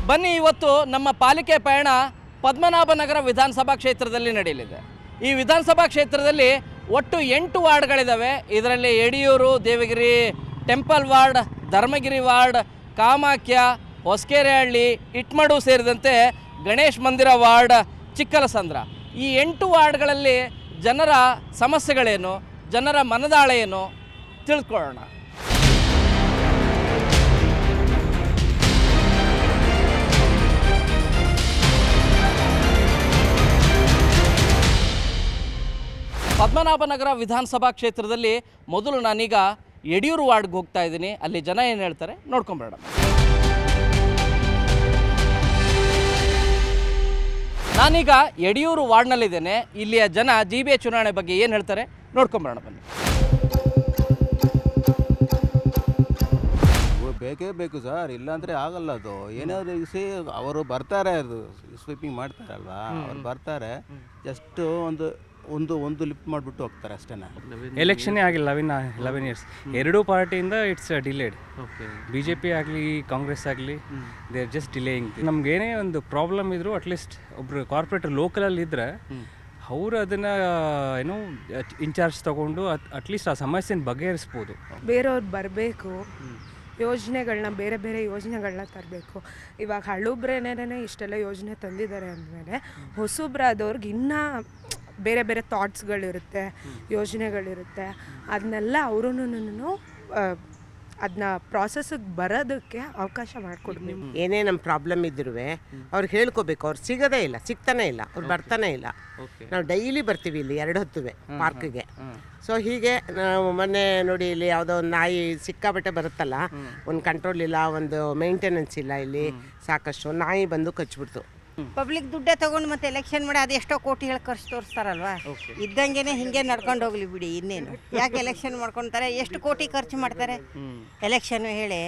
ಬನ್ನಿ, ಇವತ್ತು ನಮ್ಮ ಪಾಲಿಕೆ ಪಯಣ ಪದ್ಮನಾಭನಗರ ವಿಧಾನಸಭಾ ಕ್ಷೇತ್ರದಲ್ಲಿ ನಡೆಯಲಿದೆ. ಈ ವಿಧಾನಸಭಾ ಕ್ಷೇತ್ರದಲ್ಲಿ ಒಟ್ಟು 8 ವಾರ್ಡ್ಗಳಿದ್ದಾವೆ. ಇದರಲ್ಲಿ Yediyur, Devagiri, temple ward, Dharmagiri ward, Kamakhya, Hosakerehalli, Ittamadu ಸೇರಿದಂತೆ ಗಣೇಶ್ ಮಂದಿರ ವಾರ್ಡ್, ಚಿಕ್ಕಲಸಂದ್ರ. ಈ 8 ವಾರ್ಡ್ಗಳಲ್ಲಿ ಜನರ ಸಮಸ್ಯೆಗಳೇನು, ಜನರ ಮನದಾಳ ಏನು ತಿಳ್ಕೊಳ್ಳೋಣ. ಪದ್ಮನಾಭನಗರ ವಿಧಾನಸಭಾ ಕ್ಷೇತ್ರದಲ್ಲಿ ಮೊದಲು ನಾನೀಗ ಯಡಿಯೂರು ವಾರ್ಡ್ಗೆ ಹೋಗ್ತಾ ಇದ್ದೀನಿ. ಅಲ್ಲಿ ಜನ ಏನು ಹೇಳ್ತಾರೆ ನೋಡ್ಕೊಂಬೇಡ. ನಾನೀಗ ಯಡಿಯೂರು ವಾರ್ಡ್ನಲ್ಲಿದ್ದೇನೆ. ಇಲ್ಲಿಯ ಜನ GBA ಚುನಾವಣೆ ಬಗ್ಗೆ ಏನು ಹೇಳ್ತಾರೆ ನೋಡ್ಕೊಂಬೇಡ ಬನ್ನಿ. ಬೇಕೇ ಬೇಕು ಸರ್, ಇಲ್ಲಾಂದರೆ ಆಗಲ್ಲ. ಅದು ಏನಾದರೂ ಅವರು ಬರ್ತಾರೆ, ಅದು ಸ್ವೀಪಿಂಗ್ ಮಾಡ್ತಾರಲ್ವಾ, ಅವ್ರು ಬರ್ತಾರೆ, ಜಸ್ಟ್ ಒಂದು ಲಿಫ್ಟ್ ಮಾಡಿಬಿಟ್ಟು ಹೋಗ್ತಾರೆ ಅಷ್ಟೇ. ಎಲೆಕ್ಷನ್ನೇ ಆಗಿಲ್ಲ 11 ಇಯರ್ಸ್. ಎರಡೂ ಪಾರ್ಟಿಯಿಂದ ಇಟ್ಸ್ ಡಿಲೇಡ್. BJP ಆಗಲಿ ಕಾಂಗ್ರೆಸ್ ಆಗಲಿ ದೇ ಆರ್ ಜಸ್ಟ್ ಡಿಲೇಯಿಂಗ್. ನಮ್ಗೆ ಏನೇ ಒಂದು ಪ್ರಾಬ್ಲಮ್ ಇದ್ದರೂ ಅಟ್ಲೀಸ್ಟ್ ಒಬ್ಬರು ಕಾರ್ಪೊರೇಟರ್ ಲೋಕಲಲ್ಲಿ ಇದ್ದರೆ ಅವರು ಅದನ್ನು ಏನೋ ಇನ್ಚಾರ್ಜ್ ತೊಗೊಂಡು ಅಟ್ಲೀಸ್ಟ್ ಆ ಸಮಸ್ಯೆನ ಬಗೆಹರಿಸ್ಬೋದು. ಬೇರೆಯವ್ರು ಬರಬೇಕು, ಯೋಜನೆಗಳನ್ನ ಬೇರೆ ಬೇರೆ ಯೋಜನೆಗಳನ್ನ ತರಬೇಕು. ಇವಾಗ ಹಳ್ಳುಬ್ರೇನೇ ಇಷ್ಟೆಲ್ಲ ಯೋಜನೆ ತಂದಿದ್ದಾರೆ ಅಂದಮೇಲೆ ಹೊಸಬ್ರಾದವ್ರಿಗೆ ಇನ್ನೂ ಬೇರೆ ಬೇರೆ ಥಾಟ್ಸ್ಗಳಿರುತ್ತೆ, ಯೋಜನೆಗಳಿರುತ್ತೆ. ಅದನ್ನೆಲ್ಲ ಅವರೂ ಅದನ್ನ ಪ್ರಾಸೆಸ್ಸಿಗೆ ಬರೋದಕ್ಕೆ ಅವಕಾಶ ಮಾಡಿಕೊಡ್ಬೇಕು. ಏನೇ ನಮ್ಮ ಪ್ರಾಬ್ಲಮ್ ಇದ್ರೂ ಅವ್ರಿಗೆ ಹೇಳ್ಕೋಬೇಕು. ಅವ್ರು ಸಿಗೋದೇ ಇಲ್ಲ, ಸಿಗ್ತಾನೆ ಇಲ್ಲ, ಅವ್ರು ಬರ್ತಾನೆ ಇಲ್ಲ. ನಾವು ಡೈಲಿ ಬರ್ತೀವಿ ಇಲ್ಲಿ 2 ಹೊತ್ತುವೆ ಪಾರ್ಕ್ಗೆ. ಸೊ ಹೀಗೆ ನಾವು ಮೊನ್ನೆ ನೋಡಿ, ಇಲ್ಲಿ ಯಾವುದೋ ಒಂದು ನಾಯಿ ಸಿಕ್ಕಾಬಟ್ಟೆ ಬರುತ್ತಲ್ಲ, ಒಂದು ಕಂಟ್ರೋಲ್ ಇಲ್ಲ, ಒಂದು ಮೇಂಟೆನೆನ್ಸ್ ಇಲ್ಲ. ಇಲ್ಲಿ ಸಾಕಷ್ಟು ನಾಯಿ ಬಂದು ಕಚ್ಬಿಡ್ತು. ಪಬ್ಲಿಕ್ ದುಡ್ಡೇ ತಗೊಂಡು ಮತ್ತೆ ಎಲೆಕ್ಷನ್ ಮಾಡಿ ಅದೆಷ್ಟೋ ಕೋಟಿ ಹೇಳಿ ಖರ್ಚು ತೋರಿಸ್ತಾರಲ್ವಾ. ಇದ್ದಂಗೆನೆ ಹಿಂಗೆ ನಡ್ಕೊಂಡು ಹೋಗ್ಲಿ ಬಿಡಿ, ಇನ್ನೇನು ಯಾಕೆ ಎಲೆಕ್ಷನ್ ಮಾಡ್ಕೊತಾರೆ, ಎಷ್ಟು ಕೋಟಿ ಖರ್ಚು ಮಾಡ್ತಾರೆ ಎಲೆಕ್ಷನ್ ಹೇಳಿ.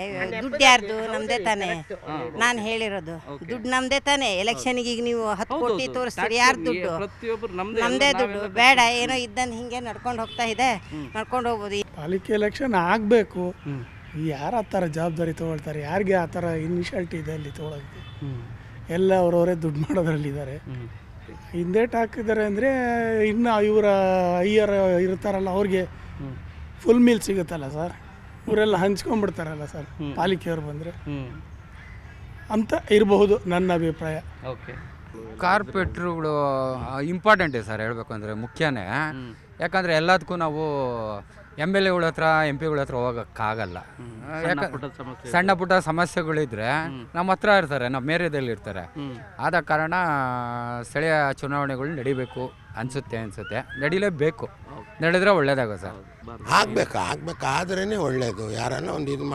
ದುಡ್ಡು ಯಾರ್ದು? ನಮ್ದೇ ತಾನೇ. ನಾನು ಹೇಳಿರೋದು ದುಡ್ಡು ನಮ್ದೇ ತಾನೇ. ಎಲೆಕ್ಷನ್ಗೆ ಈಗ ನೀವು 10 ಕೋಟಿ ತೋರಿಸ್ತೀರಿ, ಯಾರು ದುಡ್ಡು? ನಮ್ದೇ ದುಡ್ಡು. ಬೇಡ, ಏನೋ ಇದ್ದಂಗೆ ಹಿಂಗೆ ನಡ್ಕೊಂಡು ಹೋಗ್ತಾ ಇದೆ, ನಡ್ಕೊಂಡು ಹೋಗ್ಬೋದು. ಪಾಲಿಕೆ ಎಲೆಕ್ಷನ್ ಆಗಬೇಕು. ಯಾರು ಆ ಥರ ಜವಾಬ್ದಾರಿ ತೊಗೊಳ್ತಾರೆ? ಯಾರಿಗೆ ಆ ಥರ ಇನಿಷಿಯಾಲಿಟಿ ಇದೆ ಅಲ್ಲಿ ತೊಗೊಳಕ್ಕೆ? ಎಲ್ಲ ಅವರವರೇ ದುಡ್ಡು ಮಾಡೋದ್ರಲ್ಲಿದ್ದಾರೆ. ಹಿಂದೇಟ್ ಹಾಕಿದ್ದಾರೆ ಅಂದರೆ ಇನ್ನು ಇವರ ಅಯ್ಯರ್ ಇರ್ತಾರಲ್ಲ, ಅವ್ರಿಗೆ ಫುಲ್ ಮೀಲ್ ಸಿಗುತ್ತಲ್ಲ ಸರ್, ಇವರೆಲ್ಲ ಹಂಚ್ಕೊಂಡ್ಬಿಡ್ತಾರಲ್ಲ ಸರ್ ಪಾಲಿಕೆಯವ್ರು ಬಂದರೆ ಅಂತ ಇರಬಹುದು ನನ್ನ ಅಭಿಪ್ರಾಯ. ಓಕೆ, ಕಾರ್ಪೊರೇಟ್ರುಗಳು ಇಂಪಾರ್ಟೆಂಟೇ ಸರ್, ಹೇಳಬೇಕು ಅಂದರೆ ಮುಖ್ಯನೇ. ಯಾಕಂದರೆ ಎಲ್ಲದಕ್ಕೂ ನಾವು MLAಗಳ ಹತ್ರ MP ಗಳ ಹತ್ರ ಹೋಗೋಕ್ಕಾಗಲ್ಲ. ಸಣ್ಣ ಪುಟ್ಟ ಸಮಸ್ಯೆಗಳಿದ್ರೆ ನಮ್ಮ ಹತ್ರ ಇರ್ತಾರೆ, ನಮ್ಮ ಏರಿಯಾದಲ್ಲಿ ಇರ್ತಾರೆ. ಆದ ಕಾರಣ ಸ್ಥಳೀಯ ಚುನಾವಣೆಗಳು ನಡಿಬೇಕು ಅನಿಸುತ್ತೆ, ನಡಿಲೇಬೇಕು. ನಡೆದ್ರೆ ಒಳ್ಳೇದಾಗ ಸರ್. ಆಗ್ಬೇಕಾದ್ರೇ ಒಳ್ಳೇದು. ಯಾರನ್ನ ಒಂದು ಇದು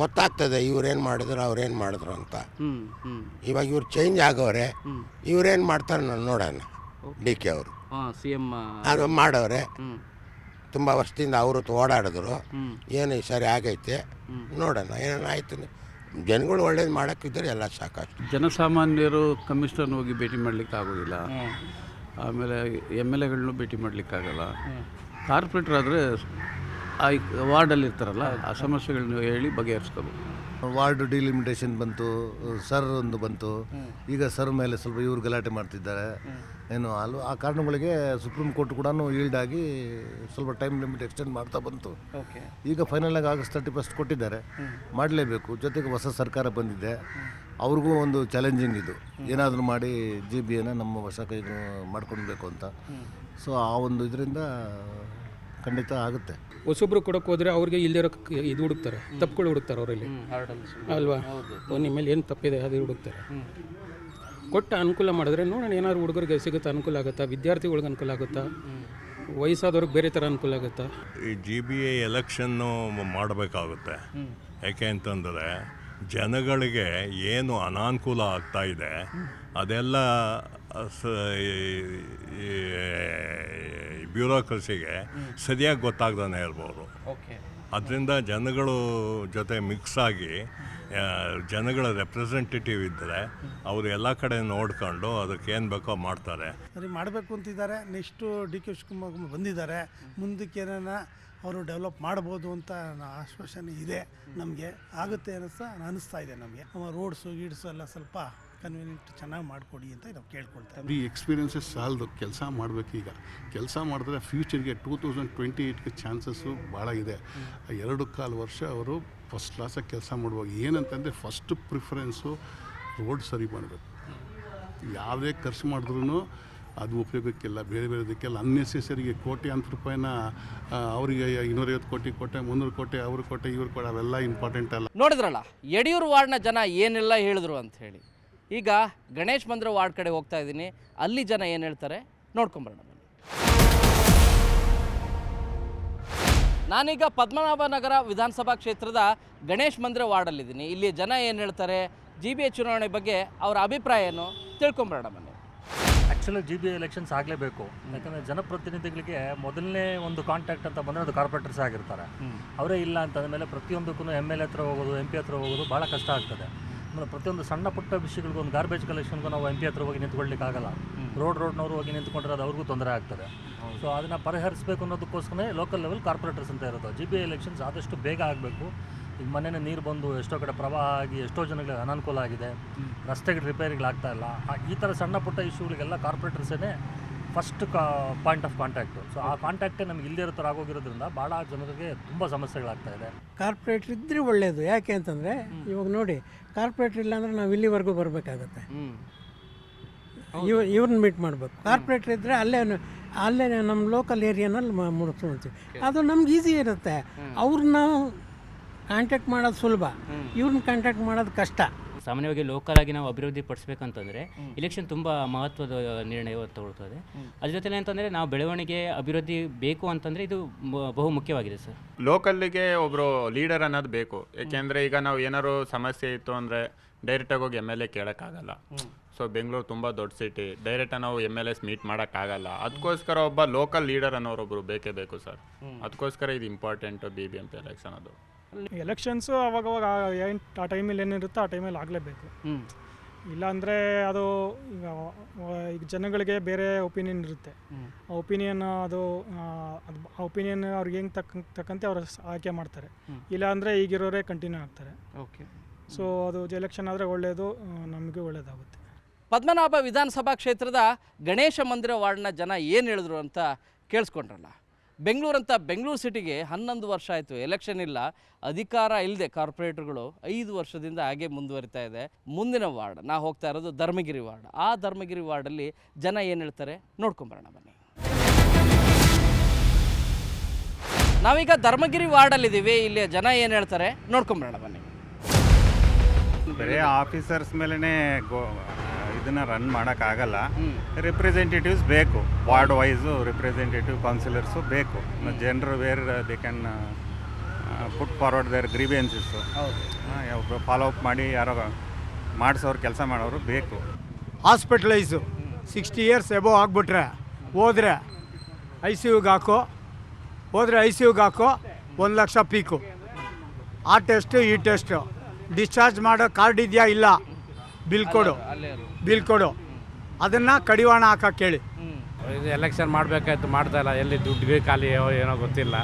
ಗೊತ್ತಾಗ್ತದೆ, ಇವ್ರೇನು ಮಾಡಿದ್ರು ಅವ್ರೇನು ಮಾಡಿದ್ರು ಅಂತ. ಇವಾಗ ಇವ್ರು ಚೇಂಜ್ ಆಗೋರೆ, ಇವ್ರೇನು ಮಾಡ್ತಾರೆ ನೋಡೋಣ. DK ಅವರು CM ಅದು ಮಾಡೋರೆ, ತುಂಬ ವರ್ಷದಿಂದ ಅವರು ಓಡಾಡಿದ್ರು. ಏನು ಸರಿ ಆಗೈತೆ, ನೋಡೋಣ ಏನೇನಾಯ್ತು. ಜನಗಳು ಒಳ್ಳೇದು ಮಾಡೋಕ್ಕಿದ್ರೆ ಎಲ್ಲ ಸಾಕಷ್ಟು. ಜನಸಾಮಾನ್ಯರು ಕಮಿಷನರ್ನ ಹೋಗಿ ಭೇಟಿ ಮಾಡಲಿಕ್ಕೆ ಆಗೋದಿಲ್ಲ, ಆಮೇಲೆ MLAಗಳನ್ನೂ ಭೇಟಿ ಮಾಡಲಿಕ್ಕಾಗಲ್ಲ. ಕಾರ್ಪೊರೇಟರ್ ಆದರೆ ಆ ವಾರ್ಡಲ್ಲಿ ಇರ್ತಾರಲ್ಲ, ಆ ಸಮಸ್ಯೆಗಳನ್ನ ಹೇಳಿ ಬಗೆಹರಿಸ್ಕೋಬೇಕು. ವಾರ್ಡ್ ಡಿಲಿಮಿಟೇಷನ್ ಬಂತು, ಸರ್ ಒಂದು ಬಂತು. ಈಗ ಸರ್ ಮೇಲೆ ಸ್ವಲ್ಪ ಇವ್ರು ಗಲಾಟೆ ಮಾಡ್ತಿದ್ದಾರೆ ಏನು ಅಲ್ಲೂ. ಆ ಕಾರಣಗಳಿಗೆ ಸುಪ್ರೀಂ ಕೋರ್ಟ್ ಕೂಡ ಈಲ್ಡ್ ಆಗಿ ಸ್ವಲ್ಪ ಟೈಮ್ ಲಿಮಿಟ್ ಎಕ್ಸ್ಟೆಂಡ್ ಮಾಡ್ತಾ ಬಂತು. ಈಗ ಫೈನಲಾಗಿ August 31 ಕೊಟ್ಟಿದ್ದಾರೆ, ಮಾಡಲೇಬೇಕು. ಜೊತೆಗೆ ಹೊಸ ಸರ್ಕಾರ ಬಂದಿದೆ, ಅವ್ರಿಗೂ ಒಂದು ಚಾಲೆಂಜಿಂಗ್ ಇದು, ಏನಾದರೂ ಮಾಡಿ GBAನ ನಮ್ಮ ಹೊಸ ಕೈಗೆ ಮಾಡ್ಕೊಳ್ಬೇಕು ಅಂತ. ಸೊ ಆ ಒಂದು ಇದರಿಂದ ಖಂಡಿತ ಆಗುತ್ತೆ. ಹೊಸೊಬ್ರು ಕೊಡೋಕೆ ಹೋದರೆ ಅವ್ರಿಗೆ ಇಲ್ಲಿರೋ ಇದು ಹುಡುಕ್ತಾರೆ, ತಪ್ಪುಗಳು ಹುಡುಕ್ತಾರೆ ಅವರಲ್ಲಿ ಅಲ್ವಾ. ನಿಮ್ಮ ಮೇಲೆ ಏನು ತಪ್ಪಿದೆ ಅದು ಹುಡುಕ್ತಾರೆ. ಕೊಟ್ಟ ಅನುಕೂಲ ಮಾಡಿದ್ರೆ ನೋಡೋಣ, ಏನಾದ್ರು ಹುಡುಗರಿಗೆ ಸಿಗುತ್ತಾ, ಅನುಕೂಲ ಆಗುತ್ತಾ, ವಿದ್ಯಾರ್ಥಿಗಳಿಗೆ ಅನುಕೂಲ ಆಗುತ್ತಾ, ವಯಸ್ಸಾದವ್ರಿಗೆ ಬೇರೆ ಥರ ಅನುಕೂಲ ಆಗುತ್ತಾ. ಈ GBA ಎಲೆಕ್ಷನ್ನು ಮಾಡಬೇಕಾಗುತ್ತೆ. ಯಾಕೆ ಅಂತಂದರೆ ಜನಗಳಿಗೆ ಏನು ಅನಾನುಕೂಲ ಆಗ್ತಾ ಇದೆ ಅದೆಲ್ಲ ಬ್ಯೂರೋಕ್ರಸಿಗೆ ಸರಿಯಾಗಿ ಗೊತ್ತಾಗ್ದೇ ಇರ್ಬೋದು. ಅದರಿಂದ ಜನಗಳು ಜೊತೆ ಮಿಕ್ಸ್ ಆಗಿ ಜನಗಳ ರೆಪ್ರೆಸೆಂಟೇಟಿವ್ ಇದ್ದರೆ ಅವರು ಎಲ್ಲ ಕಡೆ ನೋಡ್ಕೊಂಡು ಅದಕ್ಕೆ ಏನು ಬೇಕೋ ಮಾಡ್ತಾರೆ. ಸರಿ ಮಾಡಬೇಕು ಅಂತಿದ್ದಾರೆ. ನೆಕ್ಸ್ಟು DK ಶಿವಕುಮಾರ್ ಬಂದಿದ್ದಾರೆ, ಮುಂದಕ್ಕೆ ಏನಾರ ಅವರು ಡೆವಲಪ್ ಮಾಡ್ಬೋದು ಅಂತ ಆಶ್ವಾಸನೆ ಇದೆ ನಮಗೆ, ಆಗುತ್ತೆ ಅನ್ನಿಸ್ತಾ ಇದೆ ನಮಗೆ. ರೋಡ್ಸು ಗೀಡ್ಸು ಎಲ್ಲ ಸ್ವಲ್ಪ ಕನ್ವೀನಿಯಂಟ್ ಚೆನ್ನಾಗಿ ಮಾಡಿಕೊಡಿ ಅಂತ ನಾವು ಕೇಳ್ಕೊಳ್ತಾರೆ. ಈ ಎಕ್ಸ್ಪೀರಿಯನ್ಸಸ್ ಸಾಲದು, ಕೆಲಸ ಮಾಡಬೇಕು. ಈಗ ಕೆಲಸ ಮಾಡಿದ್ರೆ ಫ್ಯೂಚರ್ಗೆ 2028ಗೆ ಚಾನ್ಸಸ್ಸು ಭಾಳ ಇದೆ. 2.25 ವರ್ಷ ಅವರು ಫಸ್ಟ್ ಕ್ಲಾಸಾಗಿ ಕೆಲಸ ಮಾಡುವಾಗ ಏನಂತಂದರೆ ಫಸ್ಟ್ ಪ್ರಿಫರೆನ್ಸು ರೋಡ್ ಸರಿ ಮಾಡಬೇಕು. ಯಾವುದೇ ಖರ್ಚು ಮಾಡಿದ್ರೂ ಅದು ಉಪಯೋಗಕ್ಕಿಲ್ಲ, ಬೇರೆ ಬೇರೆದಕ್ಕೆಲ್ಲ ಅನ್ನೆಸೆಸರಿಗೆ ಕೋಟ್ಯಾಂತರ ರೂಪಾಯಿನ ಅವರಿಗೆ 250 ಕೋಟಿ ಕೊಟ್ಟೆ, 300 ಕೋಟಿ ಅವ್ರು ಕೊಟ್ಟೆ, ಇವ್ರು ಕೊಟ್ಟೆ, ಅವೆಲ್ಲ ಇಂಪಾರ್ಟೆಂಟ್ ಅಲ್ಲ. ನೋಡಿದ್ರಲ್ಲ ಯಡಿಯೂರು ವಾರ್ಡ್ನ ಜನ ಏನೆಲ್ಲ ಹೇಳಿದ್ರು ಅಂತ ಹೇಳಿ. ಈಗ ಗಣೇಶ್ ಮಂದಿರ ವಾರ್ಡ್ ಕಡೆ ಹೋಗ್ತಾ ಇದ್ದೀನಿ, ಅಲ್ಲಿ ಜನ ಏನು ಹೇಳ್ತಾರೆ ನೋಡ್ಕೊಂಬರೋಣ. ನಾನೀಗ ಪದ್ಮನಾಭನಗರ ವಿಧಾನಸಭಾ ಕ್ಷೇತ್ರದ ಗಣೇಶ್ ಮಂದಿರ ವಾರ್ಡಲ್ಲಿದ್ದೀನಿ. ಇಲ್ಲಿ ಜನ ಏನು ಹೇಳ್ತಾರೆ, GBA ಚುನಾವಣೆ ಬಗ್ಗೆ ಅವರ ಅಭಿಪ್ರಾಯ ಏನು ತಿಳ್ಕೊಂಬರೋಣ ಬನ್ನಿ. ಆ್ಯಕ್ಚುಲಿ GBA ಎಲೆಕ್ಷನ್ಸ್ ಆಗಲೇಬೇಕು. ಯಾಕಂದರೆ ಜನಪ್ರತಿನಿಧಿಗಳಿಗೆ ಮೊದಲನೇ ಒಂದು ಕಾಂಟ್ಯಾಕ್ಟ್ ಅಂತ ಬಂದರೆ ಅದು ಕಾರ್ಪೊರೇಟರ್ಸ್ ಆಗಿರ್ತಾರೆ. ಅವರೇ ಇಲ್ಲ ಅಂತಂದಮೇಲೆ ಪ್ರತಿಯೊಂದಕ್ಕೂ MLA ಹತ್ರ ಹೋಗೋದು, MP ಹತ್ರ ಹೋಗೋದು ಭಾಳ ಕಷ್ಟ ಆಗ್ತದೆ. ಆಮೇಲೆ ಪ್ರತಿಯೊಂದು ಸಣ್ಣ ಪುಟ್ಟ ವಿಷಯಗಳಿಗೂ, ಒಂದು ಗಾರ್ಬೇಜ್ ಕಲೆಕ್ಷನ್ಗೂ ನಾವು MP ಹತ್ರ ಹೋಗಿ ನಿಂತ್ಕೊಳ್ಳಿಕ್ಕಾಗಲ್ಲ. ರೋಡ್ನವರು ಹೋಗಿ ನಿಂತ್ಕೊಂಡ್ರೆ ಅದು ಅವ್ರಿಗೂ ತೊಂದರೆ ಆಗ್ತದೆ. ಸೊ ಅದನ್ನು ಪರಿಹರಿಸಬೇಕು ಅನ್ನೋದಕ್ಕೋಸ್ಕರ ಲೋಕಲ್ ಲೆವೆಲ್ ಕಾರ್ಪೊರೇಟರ್ಸ್ ಅಂತ ಇರುತ್ತೆ. GBA ಎಲೆಕ್ಷನ್ಸ್ ಆದಷ್ಟು ಬೇಗ ಆಗಬೇಕು. ಈಗ ಮೊನ್ನೆ ನೀರು ಬಂದು ಎಷ್ಟೋ ಕಡೆ ಪ್ರವಾಹ ಆಗಿ ಎಷ್ಟೋ ಜನಗಳಿಗೆ ಅನಾನುಕೂಲ ಆಗಿದೆ, ರಸ್ತೆಗಳು ರಿಪೇರಿಗಳಾಗ್ತಾ ಇಲ್ಲ. ಈ ಥರ ಸಣ್ಣ ಪುಟ್ಟ ಇಶ್ಯೂಗಳಿಗೆಲ್ಲ ಕಾರ್ಪೊರೇಟರ್ಸೇ first point of contact. So ಆ ಕಾಂಟ್ಯಾಕ್ಟೇ ನಮ್ಗೆ ಇಲ್ಲದೇ ಇರೋ ಥರ ಆಗೋಗಿರೋದ್ರಿಂದ ಭಾಳ ಜನರಿಗೆ ತುಂಬ ಸಮಸ್ಯೆಗಳಾಗ್ತಾ ಇದೆ. ಕಾರ್ಪೊರೇಟ್ರ್ ಇದ್ದರೆ ಒಳ್ಳೆಯದು. ಯಾಕೆ ಅಂತಂದರೆ ಇವಾಗ ನೋಡಿ, ಕಾರ್ಪೊರೇಟ್ರ್ ಇಲ್ಲ ಅಂದರೆ ನಾವು ಇಲ್ಲಿವರೆಗೂ ಬರಬೇಕಾಗತ್ತೆ. ಇವ್ರನ್ನ ಮೀಟ್ ಮಾಡಬೇಕು. ಕಾರ್ಪೊರೇಟ್ರ್ ಇದ್ದರೆ ಅಲ್ಲೇ ನಮ್ಮ ಲೋಕಲ್ ಏರಿಯಾನಲ್ಲಿ ಮುಗಿಸ್ಕೊಂತೀವಿ. ಅದು ನಮ್ಗೆ ಈಸಿ ಇರುತ್ತೆ. ಅವ್ರನ್ನ ಕಾಂಟ್ಯಾಕ್ಟ್ ಮಾಡೋದು ಸುಲಭ, ಇವ್ರನ್ನ ಕಾಂಟ್ಯಾಕ್ಟ್ ಮಾಡೋದು ಕಷ್ಟ. ಸಾಮಾನ್ಯವಾಗಿ ಲೋಕಲ್ ಆಗಿ ನಾವು ಅಭಿವೃದ್ಧಿ ಪಡಿಸ್ಬೇಕಂತಂದರೆ ಇಲೆಕ್ಷನ್ ತುಂಬ ಮಹತ್ವದ ನಿರ್ಣಯ ತಗೊಳ್ತದೆ. ಅದ್ರ ಜೊತೆಲಿ ಅಂತಂದರೆ ನಾವು ಬೆಳವಣಿಗೆ ಅಭಿವೃದ್ಧಿ ಬೇಕು ಅಂತಂದರೆ ಇದು ಬಹು ಮುಖ್ಯವಾಗಿದೆ ಸರ್. ಲೋಕಲ್ಲಿಗೆ ಒಬ್ಬರು ಲೀಡರ್ ಅನ್ನೋದು ಬೇಕು. ಏಕೆಂದರೆ ಈಗ ನಾವು ಏನಾದ್ರು ಸಮಸ್ಯೆ ಇತ್ತು ಅಂದರೆ ಡೈರೆಕ್ಟಾಗಿ ಹೋಗಿ MLA ಕೇಳೋಕ್ಕಾಗಲ್ಲ. ಸೊ ಬೆಂಗಳೂರು ತುಂಬ ದೊಡ್ಡ ಸಿಟಿ, ಡೈರೆಕ್ಟಾಗಿ ನಾವು MLAs ಮೀಟ್ ಮಾಡೋಕ್ಕಾಗಲ್ಲ. ಅದಕ್ಕೋಸ್ಕರ ಒಬ್ಬ ಲೋಕಲ್ ಲೀಡರ್ ಅನ್ನೋರೊಬ್ಬರು ಬೇಕೇ ಬೇಕು ಸರ್. ಅದಕ್ಕೋಸ್ಕರ ಇದು ಇಂಪಾರ್ಟೆಂಟು BBMP ಎಲೆಕ್ಷನ್. ಅದು ಎಲೆಕ್ಷನ್ಸು ಅವಾಗವಾಗ ಆ ಟೈಮಲ್ಲಿ ಏನಿರುತ್ತೋ ಆ ಟೈಮಲ್ಲಿ ಆಗಲೇಬೇಕು. ಇಲ್ಲಾಂದರೆ ಅದು ಈಗ ಜನಗಳಿಗೆ ಬೇರೆ ಒಪಿನಿಯನ್ ಇರುತ್ತೆ. ಆ ಒಪಿನಿಯನ್ ಆ ಒಪಿನಿಯನ್ ಅವ್ರಿಗೆ ಹೆಂಗೆ ತಕ್ಕಂತೆ ಅವ್ರು ಆಯ್ಕೆ ಮಾಡ್ತಾರೆ. ಇಲ್ಲಾಂದರೆ ಈಗಿರೋರೇ ಕಂಟಿನ್ಯೂ ಆಗ್ತಾರೆ. ಓಕೆ. ಸೊ ಅದು ಎಲೆಕ್ಷನ್ ಆದರೆ ಒಳ್ಳೆಯದು, ನಮಗೆ ಒಳ್ಳೆಯದಾಗುತ್ತೆ. ಪದ್ಮನಾಭ ವಿಧಾನಸಭಾ ಕ್ಷೇತ್ರದ ಗಣೇಶ ಮಂದಿರ ವಾರ್ಡ್ನ ಜನ ಏನು ಹೇಳಿದ್ರು ಅಂತ ಕೇಳಿಸ್ಕೊಂಡ್ರಲ್ಲ. ಬೆಂಗಳೂರು ಸಿಟಿಗೆ 11 ವರ್ಷ ಆಯಿತು, ಎಲೆಕ್ಷನ್ ಇಲ್ಲ, ಅಧಿಕಾರ ಇಲ್ಲದೆ ಕಾರ್ಪೊರೇಟರ್ಗಳು 5 ವರ್ಷದಿಂದ ಹಾಗೆ ಮುಂದುವರಿತಾ ಇದೆ. ಮುಂದಿನ ವಾರ್ಡ್ ನಾ ಹೋಗ್ತಾ ಇರೋದು ಧರ್ಮಗಿರಿ ವಾರ್ಡ್. ಆ ಧರ್ಮಗಿರಿ ವಾರ್ಡಲ್ಲಿ ಜನ ಏನು ಹೇಳ್ತಾರೆ ನೋಡ್ಕೊಂಬರೋಣ ಬನ್ನಿ. ನಾವೀಗ ಧರ್ಮಗಿರಿ ವಾರ್ಡಲ್ಲಿದ್ದೀವಿ, ಇಲ್ಲಿ ಜನ ಏನು ಹೇಳ್ತಾರೆ ನೋಡ್ಕೊಂಬರೋಣ ಬನ್ನಿ. ಬರೀ ಆಫೀಸರ್ಸ್ ಮೇಲೇ ಇದನ್ನು ರನ್ ಮಾಡೋಕ್ಕಾಗಲ್ಲ. ರಿಪ್ರೆಸೆಂಟೇಟಿವ್ಸ್ ಬೇಕು, ವಾರ್ಡ್ ವೈಸು ರಿಪ್ರೆಸೆಂಟೇಟಿವ್ ಕೌನ್ಸಿಲರ್ಸು ಬೇಕು. ಜನರು where they can put forward their grievances. ಒಬ್ಬರು ಫಾಲೋ ಅಪ್ ಮಾಡಿ ಯಾರೋ ಮಾಡಿಸೋರು, ಕೆಲಸ ಮಾಡೋರು ಬೇಕು. ಹಾಸ್ಪಿಟಲೈಸು 60 ಇಯರ್ಸ್ ಎಬೋವ್ ಆಗಿಬಿಟ್ರೆ ಹೋದರೆ ICUಗೆ ಹಾಕೋ, ಹೋದರೆ ICUಗೆ ಹಾಕೋ 1 ಲಕ್ಷ ಪೀಕು. ಆ ಟೆಸ್ಟು ಈ ಟೆಸ್ಟು, ಡಿಸ್ಚಾರ್ಜ್ ಮಾಡೋ ಕಾರ್ಡ್ ಇದೆಯಾ ಇಲ್ಲ, ಬಿಲ್ ಕೊಡು, ಅದನ್ನು ಕಡಿವಾಣ ಹಾಕಕ್ಕೆ ಹೇಳಿ. ಇದು ಎಲೆಕ್ಷನ್ ಮಾಡಬೇಕಾಯ್ತು, ಮಾಡ್ತಾಯಿಲ್ಲ. ಎಲ್ಲಿ ದುಡ್ಡಿಗೆ ಖಾಲಿ ಏನೋ ಗೊತ್ತಿಲ್ಲ,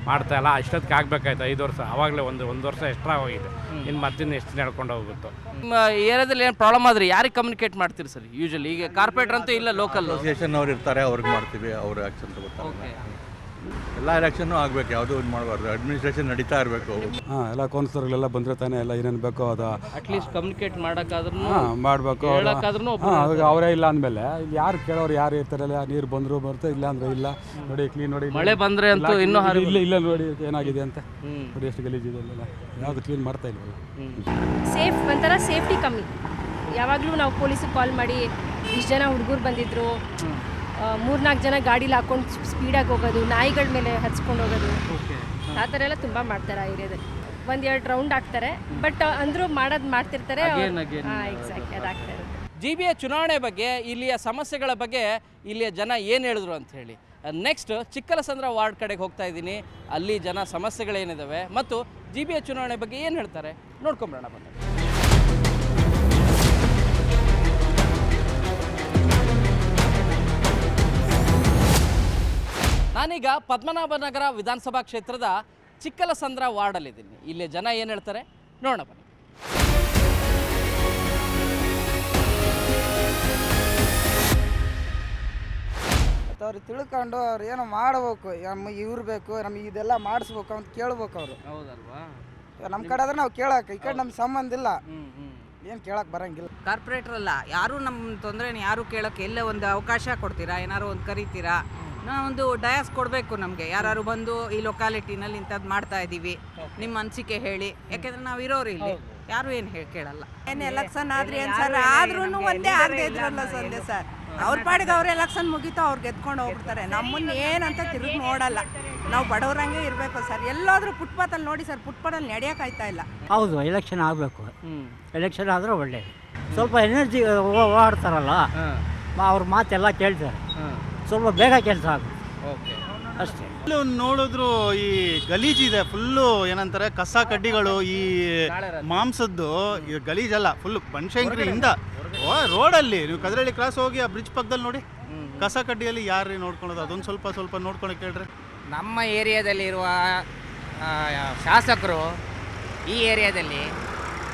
ಮಾಡ್ತಾಯಿಲ್ಲ. ಅಷ್ಟೊತ್ತಿಗೆ ಆಗಬೇಕಾಯ್ತು 5 ವರ್ಷ. ಆವಾಗಲೇ ಒಂದು ವರ್ಷ ಎಕ್ಸ್ಟ್ರಾ ಹೋಗಿದೆ. ಇನ್ನು ಮತ್ತಿನ್ನು ಎಷ್ಟು ನಡ್ಕೊಂಡು ಹೋಗುತ್ತೋ. ನಿಮ್ಮ ಏರಿಯಾದಲ್ಲಿ ಏನು ಪ್ರಾಬ್ಲಮ್ ಆದರೆ ಯಾರಿಗೆ ಕಮ್ಯುನಿಕೇಟ್ ಮಾಡ್ತೀರಿ ಸರ್ ಯೂಶಲಿ? ಈಗ ಕಾರ್ಪೊರೇಟರ್ ಅಂತೂ ಇಲ್ಲ, ಲೋಕಲ್ ಅಸೋಸಿಯೇಷನ್ ಅವ್ರು ಇರ್ತಾರೆ, ಅವ್ರಿಗೆ ಮಾಡ್ತೀವಿ. ಅವ್ರ ಆ್ಯಕ್ಷನ್ ತಗೋತಾರೆ. ಎಲ್ಲ ಎಲೆಕ್ಷನ್ನು ಆಗಬೇಕು, ಯಾವುದೂ ಇದು ಮಾಡಬಾರ್ದು. ಅಡ್ಮಿನಿಸ್ಟ್ರೇಷನ್ ನಡೀತಾ ಇರಬೇಕು. ಎಲ್ಲ ಕೌನ್ಸಿಲರ್ಗಳೆಲ್ಲ ಬಂದರೆ ತಾನೇ ಎಲ್ಲ ಏನೇನು ಬೇಕೋ ಅದು ಅಟ್ಲೀಸ್ಟ್ ಕಮ್ಯುನಿಕೇಟ್ ಮಾಡೋಕ್ಕಾದ್ರೂ ಮಾಡಬೇಕು. ಅವರೇ ಇಲ್ಲ ಅಂದಮೇಲೆ ಇಲ್ಲಿ ಯಾರು ಕೇಳೋರು ಯಾರು ಇರ್ತಾರಲ್ಲ, ನೀರು ಬಂದರೂ ಬರುತ್ತೆ, ಇಲ್ಲ ಅಂದರೆ ಇಲ್ಲ. ನೋಡಿ ಕ್ಲೀನ್ ನೋಡಿ, ಮಳೆ ಬಂದರೆ ಅಂತೂ ಇನ್ನೂ ಇಲ್ಲ ನೋಡಿ ಏನಾಗಿದೆ ಅಂತ ನೋಡಿ, ಎಷ್ಟು ಗಲೀಜಿದೆ ಅಲ್ಲ, ಯಾವುದು ಕ್ಲೀನ್ ಮಾಡ್ತಾ ಇಲ್ವಲ್ಲ. ಸೇಫ್ ಒಂಥರ ಸೇಫ್ಟಿ ಕಮ್ಮಿ. ಯಾವಾಗಲೂ ನಾವು ಪೊಲೀಸಿಗೆ ಕಾಲ್ ಮಾಡಿ ಇಷ್ಟು ಜನ ಹುಡುಗರು ಬಂದಿದ್ರು, 3-4 ಜನ ಗಾಡೀಲಿ ಹಾಕೊಂಡು ಸ್ಪೀಡಾಗಿ ಹೋಗೋದು, ನಾಯಿಗಳ ಮೇಲೆ ಹಚ್ಕೊಂಡು ಹೋಗೋದು, ಆ ಥರ ಎಲ್ಲ ತುಂಬ ಮಾಡ್ತಾರೆ ಆ ಏರಿಯಾದಲ್ಲಿ. 1-2 ರೌಂಡ್ ಹಾಕ್ತಾರೆ, ಬಟ್ ಅಂದರೂ ಮಾಡ್ತಿರ್ತಾರೆ. ಎಕ್ಸಾಕ್ಟ್ಲಿ ಅದಾಗ್ತಾ ಇರುತ್ತೆ. GBA ಚುನಾವಣೆ ಬಗ್ಗೆ, ಇಲ್ಲಿಯ ಸಮಸ್ಯೆಗಳ ಬಗ್ಗೆ ಇಲ್ಲಿಯ ಜನ ಏನು ಹೇಳಿದ್ರು ಅಂತ ಹೇಳಿ. ನೆಕ್ಸ್ಟ್ ಚಿಕ್ಕಲಸಂದ್ರ ವಾರ್ಡ್ ಕಡೆಗೆ ಹೋಗ್ತಾ ಇದ್ದೀನಿ. ಅಲ್ಲಿ ಜನ ಸಮಸ್ಯೆಗಳೇನಿದ್ದಾವೆ ಮತ್ತು GBA ಚುನಾವಣೆ ಬಗ್ಗೆ ಏನು ಹೇಳ್ತಾರೆ ನೋಡ್ಕೊಂಬರೋಣ ಬನ್ನಿ. ನಾನೀಗ ಪದ್ಮನಾಭನಗರ ವಿಧಾನಸಭಾ ಕ್ಷೇತ್ರದ ಚಿಕ್ಕಲಸಂದ್ರ ವಾರ್ಡಲ್ಲಿದ್ದೀನಿ. ಇಲ್ಲಿ ಜನ ಏನು ಹೇಳ್ತಾರೆ ನೋಡೋಣ ಬನ್ನಿ. ಅವ್ರು ತಿಳ್ಕೊಂಡು ಅವ್ರು ಏನೋ ಮಾಡಬೇಕು, ನಮಗೆ ಇವ್ರು ಬೇಕು, ನಮಗೆ ಇದೆಲ್ಲ ಮಾಡಿಸ್ಬೇಕು ಅಂತ ಕೇಳ್ಬೇಕು ಅವರು. ಹೌದಲ್ವಾ? ನಮ್ಮ ಕಡೆ ಆದ್ರೆ ನಾವು ಕೇಳಕ್ಕೆ, ಈ ಕಡೆ ನಮ್ಮ ಸಂಬಂಧ ಇಲ್ಲ, ಏನು ಕೇಳಕ್ಕೆ ಬರಂಗಿಲ್ಲ. ಕಾರ್ಪೊರೇಟರ್ ಅಲ್ಲ, ಯಾರು ನಮ್ಮ ತೊಂದರೆನ ಯಾರು ಕೇಳೋಕ್ಕೆ ಎಲ್ಲೇ ಒಂದು ಅವಕಾಶ ಕೊಡ್ತೀರಾ, ಏನಾರು ಒಂದು ಕರಿತೀರಾ, ಒಂದು ಡಯಾಸ್ ಕೊಡಬೇಕು ನಮಗೆ. ಯಾರು ಬಂದು ಈ ಲೊಕ್ಯಾಲಿಟಿನಲ್ಲಿ ಇಂಥದ್ದು ಮಾಡ್ತಾ ಇದ್ದೀವಿ, ನಿಮ್ಮ ಅನಿಸಿಕೆ ಹೇಳಿ, ಯಾಕೆಂದ್ರೆ ನಾವು ಇರೋರು ಇಲ್ಲಿ, ಯಾರು ಏನು ಕೇಳಲ್ಲ. ಏನು ಎಲೆಕ್ಷನ್ ಆದ್ರಿ ಏನು ಸರ್, ಆದ್ರೂ ಒಂದೇ ಆಗದೆ ಇದ್ರಲ್ಲ ಸಂದೆ ಸರ್. ಅವ್ರ ಪಾಡಿಗೆ ಅವ್ರ ಎಲೆಕ್ಷನ್ ಮುಗೀತು, ಅವ್ರು ಗೆದ್ಕೊಂಡು ಹೋಗ್ಬಿಡ್ತಾರೆ. ನಮ್ಮನ್ನ ಏನಂತ ತಿರುಗಿ ನೋಡಲ್ಲ. ನಾವು ಬಡವರಂಗೆ ಇರಬೇಕು ಸರ್. ಎಲ್ಲಾದ್ರೂ ಫುಟ್ಪಾತಲ್ಲಿ ನೋಡಿ ಸರ್, ಫುಟ್ಪಾತಲ್ಲಿ ನಡೆಯೋಕ್ಕಾಯ್ತಾ ಇಲ್ಲ. ಹೌದು, ಎಲೆಕ್ಷನ್ ಆಗಬೇಕು. ಎಲೆಕ್ಷನ್ ಆದರೆ ಒಳ್ಳೆಯದು. ಸ್ವಲ್ಪ ಎನರ್ಜಿ ಓಡಾಡ್ತಾರಲ್ಲ, ಅವ್ರ ಮಾತೆಲ್ಲ ಕೇಳ್ತಾರೆ, ಸ್ವಲ್ಪ ಬೇಗ ಕೆಲಸ ಆಗುತ್ತೆ ಅಷ್ಟೇ. ನೋಡಿದ್ರು ಈ ಗಲೀಜಿದೆ ಫುಲ್ಲು, ಏನಂತಾರೆ ಕಸ ಕಡ್ಡಿಗಳು, ಈ ಮಾಂಸದ್ದು ಈ ಗಲೀಜಲ್ಲ, ಫುಲ್ಲು ಬನಶಂಕರಿಯಿಂದ ರೋಡಲ್ಲಿ ನೀವು ಕದ್ರಳ್ಳಿ ಕ್ರಾಸ್ ಹೋಗಿ ಆ ಬ್ರಿಡ್ಜ್ ಪಕ್ಕದಲ್ಲಿ ನೋಡಿ, ಕಸ ಕಡ್ಡಿಯಲ್ಲಿ ಯಾರು ನೋಡ್ಕೊಳ್ಳೋದು, ಅದೊಂದು ಸ್ವಲ್ಪ ನೋಡ್ಕೊಳಕ್ಕೆ ಹೇಳ್ರಿ. ನಮ್ಮ ಏರಿಯಾದಲ್ಲಿರುವ ಶಾಸಕರು ಈ ಏರಿಯಾದಲ್ಲಿ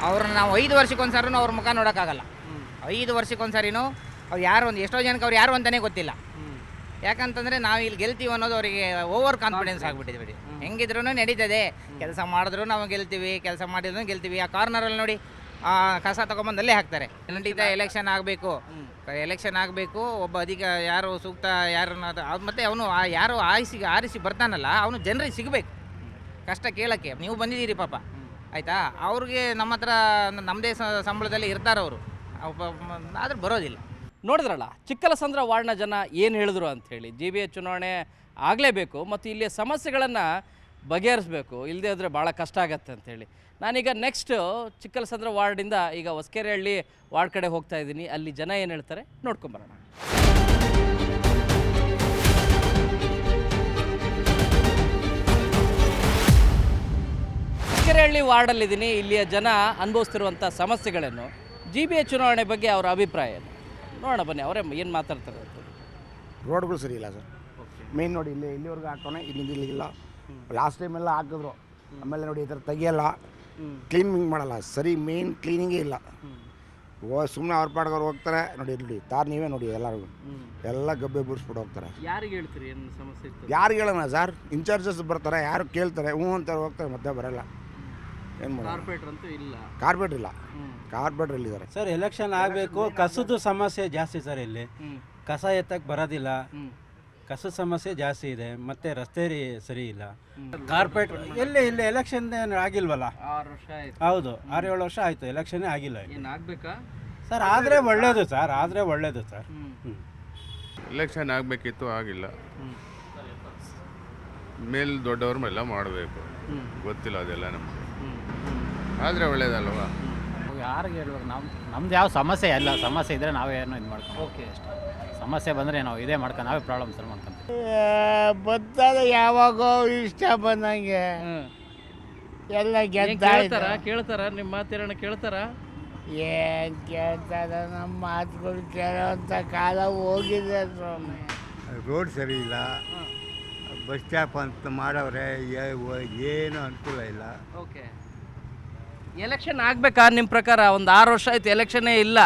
ಅವ್ರನ್ನ ನಾವು 5 ವರ್ಷಕ್ಕೊಂದ್ಸರಿನೂ ಅವ್ರ ಮುಖ ನೋಡೋಕ್ಕಾಗಲ್ಲ. 5 ವರ್ಷಕ್ಕೊಂದ್ಸರಿನೂ ಅವ್ರು ಯಾರು ಒಂದು ಎಷ್ಟೋ ಜನಕ್ಕೆ ಅವ್ರು ಯಾರು ಅಂತಲೇ ಗೊತ್ತಿಲ್ಲ. ಯಾಕಂತಂದರೆ ನಾವು ಇಲ್ಲಿ ಗೆಲ್ತೀವಿ ಅನ್ನೋದು ಅವರಿಗೆ ಓವರ್ ಕಾನ್ಫಿಡೆನ್ಸ್ ಆಗಿಬಿಟ್ಟಿದೆ. ಬಿಡಿ, ಹೆಂಗಿದ್ರೂ ನಡೀತದೆ, ಕೆಲಸ ಮಾಡಿದ್ರು ನಾವು ಗೆಲ್ತೀವಿ, ಕೆಲಸ ಮಾಡಿದ್ರು ಗೆಲ್ತೀವಿ. ಆ ಕಾರ್ನರಲ್ಲಿ ನೋಡಿ ಕಸ ತೊಗೊಂಬಂದು ಅಲ್ಲೇ ಹಾಕ್ತಾರೆ. ಖಂಡಿತ ಎಲೆಕ್ಷನ್ ಆಗಬೇಕು. ಒಬ್ಬ ಯಾರು ಸೂಕ್ತ ಯಾರನ್ನ ಮತ್ತು ಅವನು ಯಾರು ಆರಿಸಿ ಬರ್ತಾನಲ್ಲ, ಅವನು ಜನರಿಗೆ ಸಿಗಬೇಕು, ಕಷ್ಟ ಕೇಳೋಕ್ಕೆ. ನೀವು ಬಂದಿದ್ದೀರಿ ಪಾಪ, ಆಯಿತಾ, ಅವ್ರಿಗೆ ನಮ್ಮ ಹತ್ರ ನಮ್ಮದೇ ಸಂಬಳದಲ್ಲಿ ಇರ್ತಾರವರು, ಆದ್ರೆ ಬರೋದಿಲ್ಲ. ನೋಡಿದ್ರಲ್ಲ ಚಿಕ್ಕಲಸಂದ್ರ ವಾರ್ಡ್ನ ಜನ ಏನು ಹೇಳಿದ್ರು ಅಂಥೇಳಿ. GBA ಚುನಾವಣೆ ಆಗಲೇಬೇಕು ಮತ್ತು ಇಲ್ಲಿಯ ಸಮಸ್ಯೆಗಳನ್ನು ಬಗೆಹರಿಸಬೇಕು, ಇಲ್ಲದೇ ಇದ್ದರೆ ಭಾಳ ಕಷ್ಟ ಆಗತ್ತೆ ಅಂಥೇಳಿ. ನಾನೀಗ ನೆಕ್ಸ್ಟ್ ಚಿಕ್ಕಲಸಂದ್ರ ವಾರ್ಡಿಂದ ಈಗ ಹೊಸಕೆರೆಹಳ್ಳಿ ವಾರ್ಡ್ ಕಡೆ ಹೋಗ್ತಾ ಇದ್ದೀನಿ. ಅಲ್ಲಿ ಜನ ಏನು ಹೇಳ್ತಾರೆ ನೋಡ್ಕೊಂಬರೋಣ. ಹೊಸಕೆರೆಹಳ್ಳಿ ವಾರ್ಡಲ್ಲಿದ್ದೀನಿ. ಇಲ್ಲಿಯ ಜನ ಅನುಭವಿಸ್ತಿರುವಂಥ ಸಮಸ್ಯೆಗಳನ್ನು, GBA ಚುನಾವಣೆ ಬಗ್ಗೆ ಅವರ ಅಭಿಪ್ರಾಯ ಏನು ನೋಡೋಣ ಬನ್ನಿ. ಅವರೇ ಏನು ಮಾತಾಡ್ತಾರೆ. ರೋಡ್ಗಳು ಸರಿ ಇಲ್ಲ ಸರ್. ಮೇನ್ ನೋಡಿ ಇಲ್ಲಿವರೆಗೂ ಹಾಕೋಣ, ಇಲ್ಲಿಲ್ಲ. ಲಾಸ್ಟ್ ಟೈಮ್ ಎಲ್ಲ ಹಾಕಿದ್ರು, ಆಮೇಲೆ ನೋಡಿ ಈ ಥರ ತೆಗಿಯಲ್ಲ, ಕ್ಲೀನಿಂಗ್ ಮಾಡಲ್ಲ, ಸರಿ ಮೇನ್ ಕ್ಲೀನಿಂಗೇ ಇಲ್ಲ. ಸುಮ್ಮನೆ ಅವ್ರ ಪಾಡ್ಗವ್ರು ಹೋಗ್ತಾರೆ. ನೋಡಿ ತಾರ್ ನೀವೇ ನೋಡಿ, ಎಲ್ಲರಿಗೂ ಎಲ್ಲ ಗಬ್ಬೆ ಬುರ್ಸ್ಬಿಟ್ಟು ಹೋಗ್ತಾರೆ. ಯಾರಿಗೆ ಹೇಳ್ತೀರಿ ಏನು ಸಮಸ್ಯೆ? ಯಾರಿಗೆ ಹೇಳೋಣ ಸರ್, ಇನ್ಚಾರ್ಜಸ್ ಬರ್ತಾರೆ, ಯಾರು ಕೇಳ್ತಾರೆ, ಅಂತಾರೆ, ಹೋಗ್ತಾರೆ, ಮತ್ತೆ ಬರಲ್ಲ. ಏನು ಮಾಡೋದು? ಕಾರ್ಪೊರೇಟರ್ ಅಂತೂ ಇಲ್ಲ. ಕಾರ್ಪೊರೇಟರ್ ಇಲ್ಲ, ಕಾರ್ಪೊರೇಟರ್ ಇಲ್ಲಿದ್ದಾರೆ ಸರ್. ಎಲೆಕ್ಷನ್ ಆಗಬೇಕು. ಕಸದ ಸಮಸ್ಯೆ ಜಾಸ್ತಿ ಸರ್. ಇಲ್ಲಿ ಕಸ ಎತ್ತಕ್ಕೆ ಬರೋದಿಲ್ಲ, ಕಸದ ಸಮಸ್ಯೆ ಜಾಸ್ತಿ ಇದೆ. ಮತ್ತೆ ರಸ್ತೆ ಸರಿ ಇಲ್ಲ. ಕಾರ್ಪೊರೇಟರ್ ಇಲ್ಲಿ ಎಲೆಕ್ಷನ್ ಆಗಿಲ್ವಲ್ಲ? 6 ವರ್ಷ ಆಯ್ತು. ಹೌದು, 6-7 ವರ್ಷ ಆಯಿತು, ಎಲೆಕ್ಷನ್ನೇ ಆಗಿಲ್ಲ. ಏನು ಆಗಬೇಕಾ ಸರ್? ಆದರೆ ಒಳ್ಳೇದು ಸರ್, ಆದರೆ ಒಳ್ಳೇದು ಸರ್. ಎಲೆಕ್ಷನ್ ಆಗಬೇಕಿತ್ತು, ಆಗಿಲ್ಲ. ಮೇಲ್ ದೊಡ್ಡವ್ರ ಮೇಲೆ ಮಾಡಬೇಕು, ಗೊತ್ತಿಲ್ಲ ಅದೆಲ್ಲ ನಮಗೆ. ಆದರೆ ಒಳ್ಳೇದಲ್ವಾ? ಯಾರಿಗೆ ಹೇಳ್ಬೇಕು? ನಮ್ದು ಯಾವ ಸಮಸ್ಯೆ ಇಲ್ಲ. ಸಮಸ್ಯೆ ಇದ್ದರೆ ನಾವೇನು ಇದು ಮಾಡ್ಕೊಂಡು ಓಕೆ ಅಷ್ಟೇ. ಸಮಸ್ಯೆ ಬಂದರೆ ನಾವು ಇದೇ ಮಾಡ್ಕೊಂಡು ನಾವೇ ಪ್ರಾಬ್ಲಮ್ ಸಾಲ್ವ್ ಮಾಡ್ಕೊಂಡು ಬರ್ತದೆ ಯಾವಾಗೋ ಇಷ್ಟ ಬಂದಂಗೆ ಎಲ್ಲ ಕೇಳ್ತಾರ ನಿಮ್ಮ ಮಾತೇರಣ ಕೇಳ್ತಾರ? ಏನು ಕೇಳ್ತಾರೆ, ನಮ್ಮ ಮಾತುಗಳು ಕೇಳೋಂಥ ಕಾಲ ಹೋಗಿದೆ ಸ್ವಾಮಿ. ರೋಡ್ ಸರಿ ಇಲ್ಲ, ಬಸ್ ಸ್ಟಾಪ್ ಅಂತ ಮಾಡವ್ರೆ, ಏನು ಅನುಕೂಲ ಇಲ್ಲ. ಓಕೆ, ಎಲೆಕ್ಷನ್ ಆಗಬೇಕಾ ನಿಮ್ಮ ಪ್ರಕಾರ? ಒಂದು 6 ವರ್ಷ ಆಯ್ತು, ಎಲೆಕ್ಷನ್ನೇ ಇಲ್ಲ,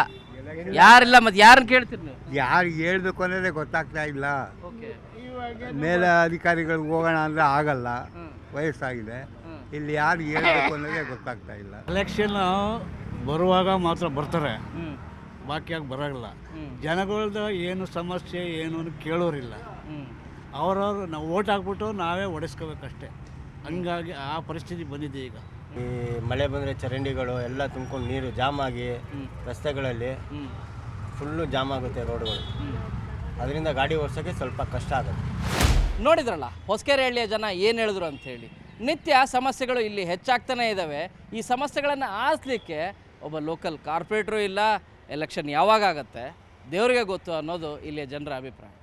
ಯಾರಿಲ್ಲ. ಮತ್ತೆ ಯಾರನ್ನ ಕೇಳ್ತೀರಿ ನೀವು? ಯಾರಿಗೆ ಹೇಳ್ಬೇಕು ಅನ್ನೋದೇ ಗೊತ್ತಾಗ್ತಾ ಇಲ್ಲ. ಓಕೆ, ಮೇಲೆ ಅಧಿಕಾರಿಗಳಿಗೆ ಹೋಗೋಣ ಅಂದರೆ ಆಗಲ್ಲ, ವಯಸ್ಸಾಗಿದೆ. ಇಲ್ಲಿ ಯಾರು ಹೇಳ್ಬೇಕು ಅನ್ನೋದೇ ಗೊತ್ತಾಗ್ತಾ ಇಲ್ಲ. ಎಲೆಕ್ಷನ್ ಬರುವಾಗ ಮಾತ್ರ ಬರ್ತಾರೆ, ಬಾಕಿಯಾಗಿ ಬರೋಲ್ಲ. ಜನಗಳದ್ದು ಏನು ಸಮಸ್ಯೆ ಏನು ಕೇಳೋರಿಲ್ಲ. ಅವ್ರವ್ರು ನಾವು ಓಟ್ ಹಾಕ್ಬಿಟ್ಟು ನಾವೇ ಒಡೆಸ್ಕೋಬೇಕಷ್ಟೆ. ಹಂಗಾಗಿ ಆ ಪರಿಸ್ಥಿತಿ ಬಂದಿದೆ ಈಗ. ಈ ಮಳೆ ಬಂದರೆ ಚರಂಡಿಗಳು ಎಲ್ಲ ತುಂಬ್ಕೊಂಡು ನೀರು ಜಾಮ್ ಆಗಿ ರಸ್ತೆಗಳಲ್ಲಿ ಫುಲ್ಲು ಜಾಮ್ ಆಗುತ್ತೆ ರೋಡ್ಗಳು. ಅದರಿಂದ ಗಾಡಿ ಓಡಿಸೋಕ್ಕೆ ಸ್ವಲ್ಪ ಕಷ್ಟ ಆಗುತ್ತೆ. ನೋಡಿದ್ರಲ್ಲ ಹೊಸಕೆರೆಹಳ್ಳಿಯ ಜನ ಏನು ಹೇಳಿದ್ರು ಅಂಥೇಳಿ. ನಿತ್ಯ ಸಮಸ್ಯೆಗಳು ಇಲ್ಲಿ ಹೆಚ್ಚಾಗ್ತಾನೆ ಇದ್ದಾವೆ. ಈ ಸಮಸ್ಯೆಗಳನ್ನು ಆರಿಸಲಿಕ್ಕೆ ಒಬ್ಬ ಲೋಕಲ್ ಕಾರ್ಪೊರೇಟ್ರು ಇಲ್ಲ. ಎಲೆಕ್ಷನ್ ಯಾವಾಗ ಆಗುತ್ತೆ ದೇವರಿಗೆ ಗೊತ್ತು ಅನ್ನೋದು ಇಲ್ಲಿಯ ಜನರ ಅಭಿಪ್ರಾಯ.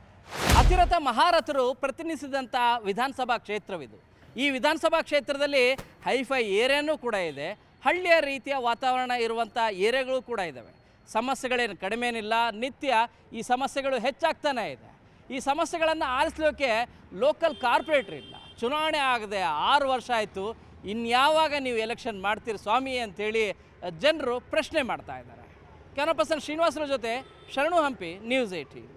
ಅತಿರಥ ಮಹಾರಥರು ಪ್ರತಿನಿಧಿಸಿದಂಥ ವಿಧಾನಸಭಾ ಕ್ಷೇತ್ರವಿದು. ಈ ವಿಧಾನಸಭಾ ಕ್ಷೇತ್ರದಲ್ಲಿ ಹೈಫೈ ಏರಿಯಾನೂ ಕೂಡ ಇದೆ, ಹಳ್ಳಿಯ ರೀತಿಯ ವಾತಾವರಣ ಇರುವಂಥ ಏರಿಯಾಗಳು ಕೂಡ ಇದ್ದಾವೆ. ಸಮಸ್ಯೆಗಳೇನು ಕಡಿಮೆನಿಲ್ಲ, ನಿತ್ಯ ಈ ಸಮಸ್ಯೆಗಳು ಹೆಚ್ಚಾಗ್ತಾನೆ ಇದೆ. ಈ ಸಮಸ್ಯೆಗಳನ್ನು ಆಲಿಸಲಿಕ್ಕೆ ಲೋಕಲ್ ಕಾರ್ಪೊರೇಟ್ರ್ ಇಲ್ಲ. ಚುನಾವಣೆ ಆಗದೆ 6 ವರ್ಷ ಆಯಿತು, ಇನ್ಯಾವಾಗ ನೀವು ಎಲೆಕ್ಷನ್ ಮಾಡ್ತೀರಿ ಸ್ವಾಮಿ ಅಂತೇಳಿ ಜನರು ಪ್ರಶ್ನೆ ಮಾಡ್ತಾ ಇದ್ದಾರೆ. ಕ್ಯಾಮರಾ ಪರ್ಸನ್ ಶ್ರೀನಿವಾಸರ ಜೊತೆ ಶರಣು ಹಂಪಿ, ನ್ಯೂಸ್ 18.